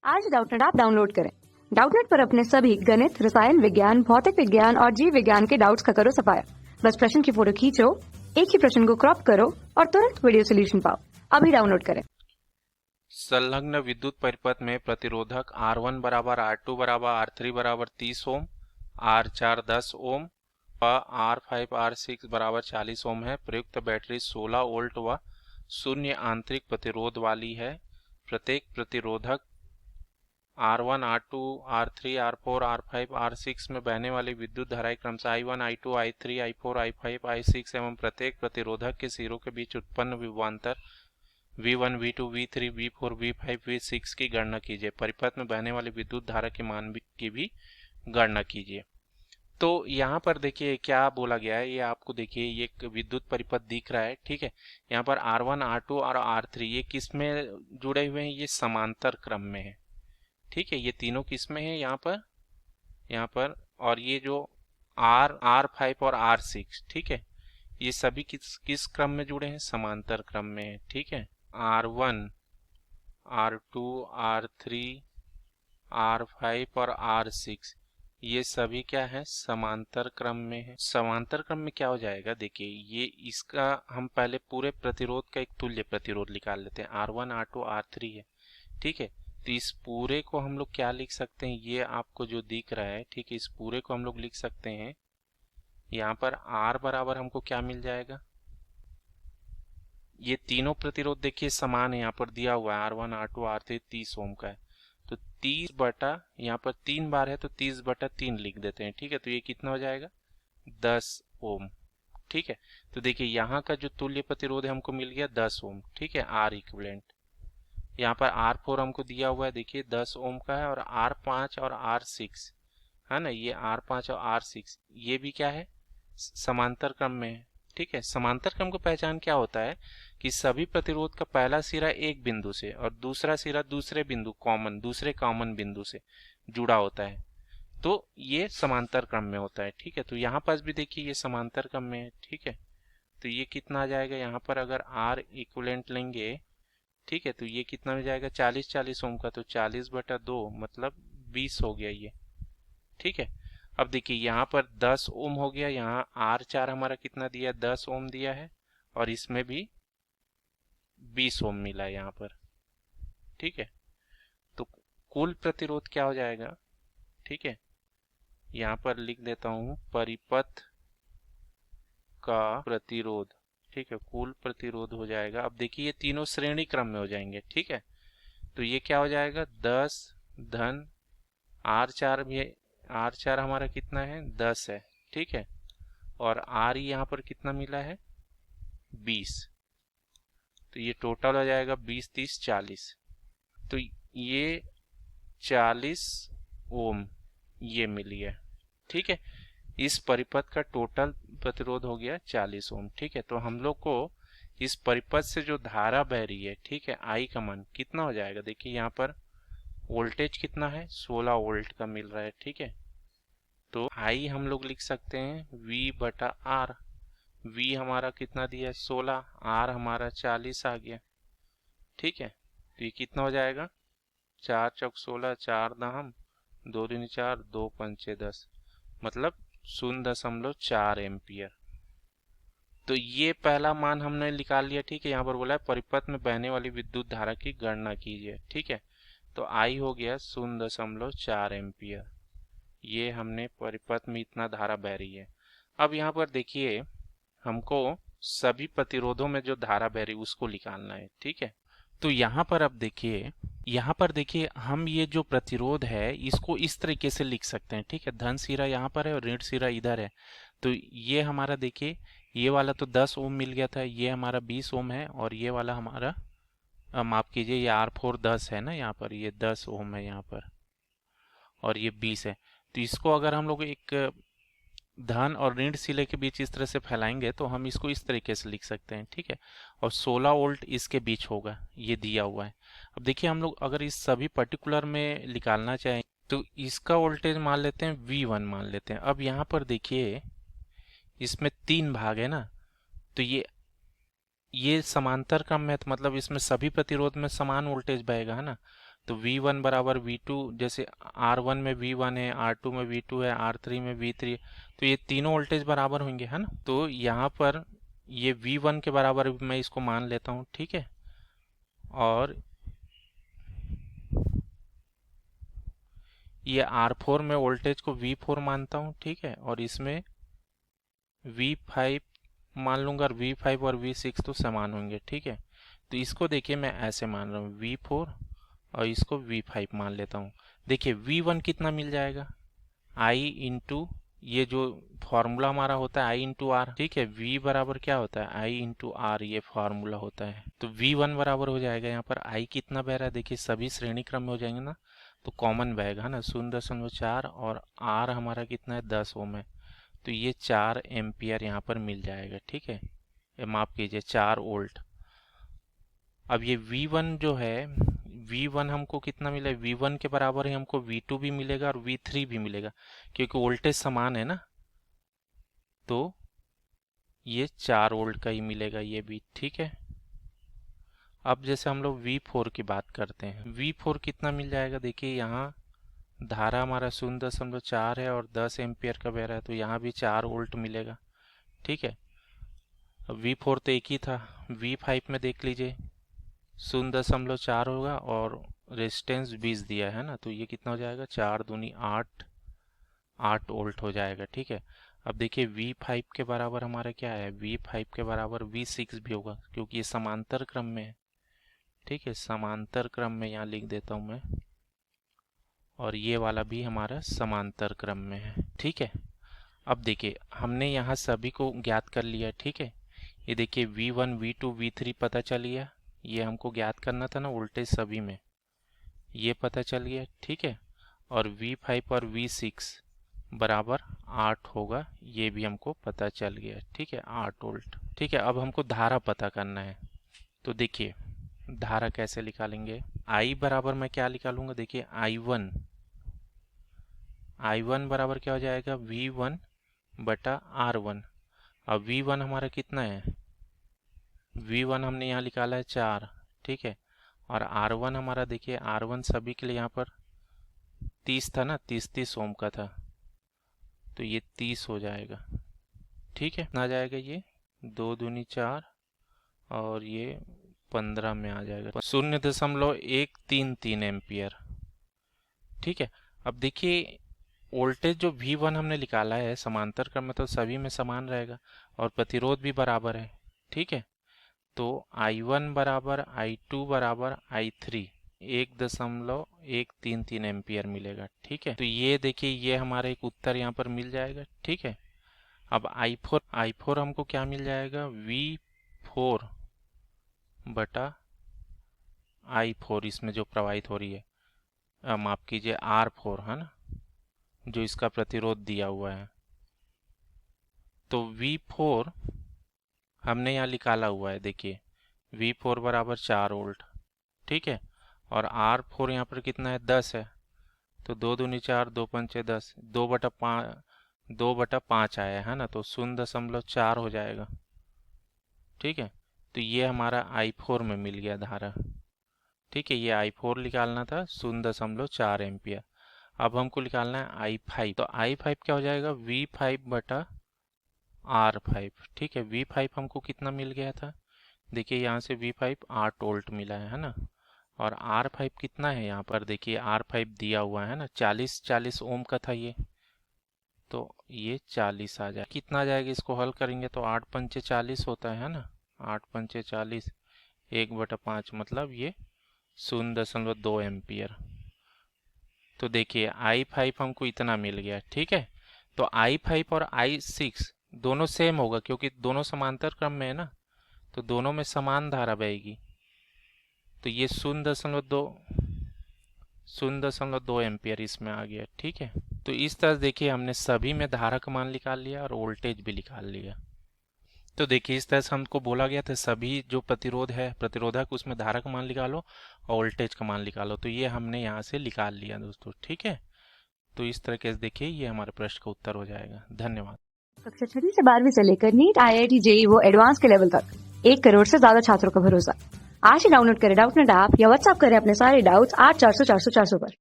आज Doubtnut app download करें। Doubtnut पर अपने सभी गणित, रसायन विज्ञान, भौतिक विज्ञान और जीव विज्ञान के डाउट्स का करो सफाया। बस प्रश्न की फोटो खींचो, एक ही प्रश्न को क्रॉप करो और तुरंत वीडियो सोल्यूशन पाओ। अभी डाउनलोड करें। संलग्न विद्युत परिपथ में प्रतिरोधक R1 बराबर R2 बराबर R3 बराबर 30 ओम, R4 10 ओम व R5 R6 बराबर 40 ओम है। प्रयुक्त बैटरी 16 वोल्ट व शून्य आंतरिक प्रतिरोध वाली है। प्रत्येक प्रतिरोधक R1, R2, R3, R4, R5, R6 में बहने वाली विद्युत धाराएं क्रमशः I1, I2, I3, I4, I5, I6 एवं प्रत्येक प्रतिरोधक के सिरों के बीच उत्पन्न विभवांतर V1, V2, V3, V4, V5, V6 की गणना कीजिए। परिपथ में बहने वाली विद्युत धारा के मान की भी गणना कीजिए। तो यहाँ पर देखिए क्या बोला गया है, ये आपको देखिए ये एक विद्युत परिपथ दिख रहा है, ठीक है। यहाँ पर R1, R2 और R3 ये किस में जुड़े हुए हैं, ये समांतर क्रम में है, ठीक है। ये तीनों किस में है यहाँ पर और ये जो R5 और R6, ठीक है, ये सभी किस क्रम में जुड़े हैं, समांतर क्रम में है, ठीक है। R1, R2, R3, R5 और R6 ये सभी क्या है, समांतर क्रम में है। समांतर क्रम में क्या हो जाएगा, देखिए ये इसका हम पहले पूरे प्रतिरोध का एक तुल्य प्रतिरोध निकाल लेते हैं। R1, R2, R3 है, ठीक है। तो इस पूरे को हम लोग क्या लिख सकते हैं, ये आपको जो दिख रहा है, ठीक है, इस पूरे को हम लोग लिख सकते हैं। यहाँ पर R बराबर हमको क्या मिल जाएगा, ये तीनों प्रतिरोध देखिए समान है, यहाँ पर दिया हुआ है R1, R2, R3 30 ओम का है, तो 30 बटा यहाँ पर 3 बार है तो 30 बटा 3 लिख देते हैं, ठीक है। तो ये कितना हो जाएगा, 10 ओम, ठीक है। तो देखिए यहाँ का जो तुल्य प्रतिरोध है हमको मिल गया 10 ओम, ठीक है, R इक्विवेलेंट। यहाँ पर R4 हमको दिया हुआ है, देखिए 10 ओम का है, और R5 और R6 है ना, ये R5 और R6 ये भी क्या है, समांतर क्रम में है, ठीक है। समांतर क्रम को पहचान क्या होता है कि सभी प्रतिरोध का पहला सिरा एक बिंदु से और दूसरा सिरा दूसरे कॉमन बिंदु से जुड़ा होता है, तो ये समांतर क्रम में होता है, ठीक है। तो यहाँ पास भी देखिए ये समांतर क्रम में है, ठीक है। तो ये कितना आ जाएगा, यहाँ पर अगर R इक्विवेलेंट लेंगे, ठीक है, तो ये कितना में जाएगा, 40 ओम का, तो 40 बटा 2 मतलब 20 हो गया ये, ठीक है। अब देखिए यहाँ पर 10 ओम हो गया, यहाँ R4 हमारा कितना दिया, 10 ओम दिया है, और इसमें भी 20 ओम मिला है यहाँ पर, ठीक है। तो कुल प्रतिरोध क्या हो जाएगा, ठीक है, यहाँ पर लिख देता हूँ परिपथ का प्रतिरोध, ठीक है, कुल प्रतिरोध हो जाएगा। अब देखिए ये तीनों श्रेणी क्रम में हो जाएंगे, ठीक है। तो ये क्या हो जाएगा, 10 धन R4 भी, R4 हमारा कितना है, 10 है, ठीक है, और R यहाँ पर कितना मिला है, 20। तो ये टोटल हो जाएगा 20, 30, 40। तो ये 40 ओम ये मिल गया, ठीक है। इस परिपथ का टोटल प्रतिरोध हो गया 40 ओम, ठीक है। तो हम लोग को इस परिपथ से जो धारा बह रही है, ठीक है, आई का मान कितना हो जाएगा, देखिए यहाँ पर वोल्टेज कितना है, 16 वोल्ट का मिल रहा है, ठीक है। तो आई हम लोग लिख सकते हैं V बटा R। V हमारा कितना दिया है, 16, R हमारा 40 आ गया, ठीक है। तो ये कितना हो जाएगा, 4 चौक 16, 4 दहम 2 दूनी 4, 2 पंचे 10, मतलब 0.4 एम्पियर। तो ये पहला मान हमने निकाल लिया, ठीक है। यहाँ पर बोला है परिपथ में बहने वाली विद्युत धारा की गणना कीजिए, ठीक है। तो आई हो गया 0.4 एम्पियर, ये हमने परिपथ में इतना धारा बह रही है। अब यहाँ पर देखिए हमको सभी प्रतिरोधों में जो धारा बह रही है उसको निकालना है, ठीक है। तो यहाँ पर देखिए हम ये जो प्रतिरोध है इसको इस तरीके से लिख सकते हैं, ठीक है। धन सिरा यहाँ पर है और ऋण सिरा इधर है, तो ये हमारा देखिए ये वाला तो 10 ओम मिल गया था, ये हमारा 20 ओम है, और ये वाला हमारा माफ कीजिए ये R4 10 है ना, यहाँ पर ये 10 ओम है यहाँ पर, और ये 20 है। तो इसको अगर हम लोग एक धन और ऋण सिले के बीच इस तरह से फैलाएंगे तो हम इसको इस तरीके से लिख सकते हैं, ठीक है। और 16 वोल्ट इसके बीच होगा, ये दिया हुआ है। अब देखिए हम लोग अगर इस सभी पर्टिकुलर में निकालना चाहें तो इसका वोल्टेज मान लेते हैं V1 मान लेते हैं। अब यहाँ पर देखिए इसमें 3 भाग है ना, तो ये समांतर क्रम में, तो मतलब इसमें सभी प्रतिरोध में समान वोल्टेज बहेगा, है ना। तो V1 बराबर V2, जैसे R1 में V1 है, R2 में V2 है, R3 में V3, तो ये तीनों वोल्टेज बराबर होंगे, है ना। तो यहाँ पर ये V1 के बराबर मैं इसको मान लेता हूँ, ठीक है। और ये R4 में वोल्टेज को V4 मानता हूँ, ठीक है। और इसमें V5 मान लूंगा, और V5 और V6 तो समान होंगे, ठीक है। तो इसको देखिए मैं ऐसे मान रहा हूँ V4 और इसको V5 मान लेता हूँ। देखिए V1 कितना मिल जाएगा, I इंटू ये जो फॉर्मूला हमारा होता है I इंटू आर, ठीक है। V बराबर क्या होता है, I इंटू आर, ये फॉर्मूला होता है। तो V1 बराबर हो जाएगा, यहाँ पर I कितना बह रहा है, देखिए सभी श्रेणी क्रम में हो जाएंगे ना, तो कॉमन बहेगा, है ना, 0.4, और R हमारा कितना है, 10 ओम है। तो ये 4 एम्पियर यहाँ पर मिल जाएगा, ठीक है। ये माफ कीजिए 4 वोल्ट। अब ये V1 जो है, V1 हमको कितना मिला, V1 के बराबर ही हमको V2 भी मिलेगा और V3 भी मिलेगा, क्योंकि वोल्टेज समान है ना। तो ये 4 वोल्ट का ही मिलेगा ये भी, ठीक है। अब जैसे हम लोग V4 की बात करते हैं, V4 कितना मिल जाएगा, देखिए यहाँ धारा हमारा 0.4 है और 10 एम्पियर का बह रहा है, तो यहाँ भी 4 वोल्ट मिलेगा, ठीक है। अब V4 तो एक ही था, V5 में देख लीजिए 0.4 होगा और रेजिस्टेंस 20 दिया है ना, तो ये कितना हो जाएगा, 4 दूनी 8, 8 वोल्ट हो जाएगा, ठीक है। अब देखिए V5 के बराबर हमारा क्या है, V5 के बराबर V6 भी होगा, क्योंकि ये समांतर क्रम में है, ठीक है। समांतर क्रम में यहाँ लिख देता हूँ मैं, और ये वाला भी हमारा समांतर क्रम में है, ठीक है। अब देखिए हमने यहाँ सभी को ज्ञात कर लिया, ठीक है। ये देखिए V1 V2 V3 पता चल गया, ये हमको ज्ञात करना था ना वोल्टेज सभी में, ये पता चल गया, ठीक है। और V5 और V6 बराबर 8 होगा, ये भी हमको पता चल गया, ठीक है, 8 वोल्ट, ठीक है। अब हमको धारा पता करना है, तो देखिए धारा कैसे निकालेंगे। I बराबर मैं क्या निकालूंगा, देखिए I1 बराबर क्या हो जाएगा, V1 बटा R1। अब V1 हमारा कितना है, V1 हमने यहाँ निकाला है 4, ठीक है। और R1 हमारा देखिए, R1 सभी के लिए यहाँ पर 30 था ना, 30 ओम का था, तो ये 30 हो जाएगा, ठीक है। ना जाएगा ये 2 दूनी 4 और ये 15 में आ जाएगा 0.133 एम्पियर, ठीक है। अब देखिए वोल्टेज जो V1 हमने निकाला है समांतर क्रम में, तो सभी में समान रहेगा और प्रतिरोध भी बराबर है, ठीक है। तो I1 बराबर I2 बराबर I3 1.133 एम्पियर मिलेगा, ठीक है। तो ये देखिए ये हमारा एक उत्तर यहाँ पर मिल जाएगा, ठीक है। अब I4 हमको क्या मिल जाएगा, V4 बटा I4, इसमें जो प्रवाहित हो रही है, माफ कीजिए R4, है ना, जो इसका प्रतिरोध दिया हुआ है। तो V4 हमने यहाँ निकाला हुआ है, देखिए V4 बराबर 4 वोल्ट, ठीक है। और R4 यहाँ पर कितना है, 10 है, तो 2 दूनी 4, 2 पंचे 10, 2/5 आया है ना, तो 0.4 हो जाएगा, ठीक है। तो ये हमारा I4 में मिल गया धारा, ठीक है। ये I4 निकालना था 0.4 एम्पियर। अब हमको निकालना है I5, तो I5 क्या हो जाएगा, V5 बटा R5, ठीक है। V5 हमको कितना मिल गया था, देखिए यहाँ से V5 8 वोल्ट मिला है ना। और R5 कितना है, यहाँ पर देखिए R5 दिया हुआ है ना, 40 ओम का था ये, तो ये 40 आ जाए, कितना आ जाएगा, इसको हल करेंगे तो 8 पंचे 40 होता है ना, 8 पंचे 40, 1/5, मतलब ये 0.2 एम्पियर। तो देखिए I5 हमको इतना मिल गया, ठीक है। तो I5 और I6 दोनों सेम होगा, क्योंकि दोनों समांतर क्रम में है ना, तो दोनों में समान धारा बहेगी, तो ये 0.2 एम्पियर इसमें आ गया, ठीक है। तो इस तरह देखिए हमने सभी में धारा का मान निकाल लिया और वोल्टेज भी निकाल लिया। तो देखिए इस तरह से हमको बोला गया था सभी जो प्रतिरोध है, प्रतिरोधक, उसमें धारा का मान निकालो और वोल्टेज का मान निकालो, तो ये हमने यहाँ से निकाल लिया दोस्तों, ठीक है। तो इस तरह के देखिए ये हमारे प्रश्न का उत्तर हो जाएगा। धन्यवाद। कक्षा 6 से 12वीं से लेकर नीट, IIT, JEE वो एडवांस के लेवल तक 1 करोड़ से ज्यादा छात्रों का भरोसा। आज ही डाउनलोड करें डाउटनेट ऐप या व्हाट्सएप करें अपने सारे डाउट्स 8400 400 400 पर।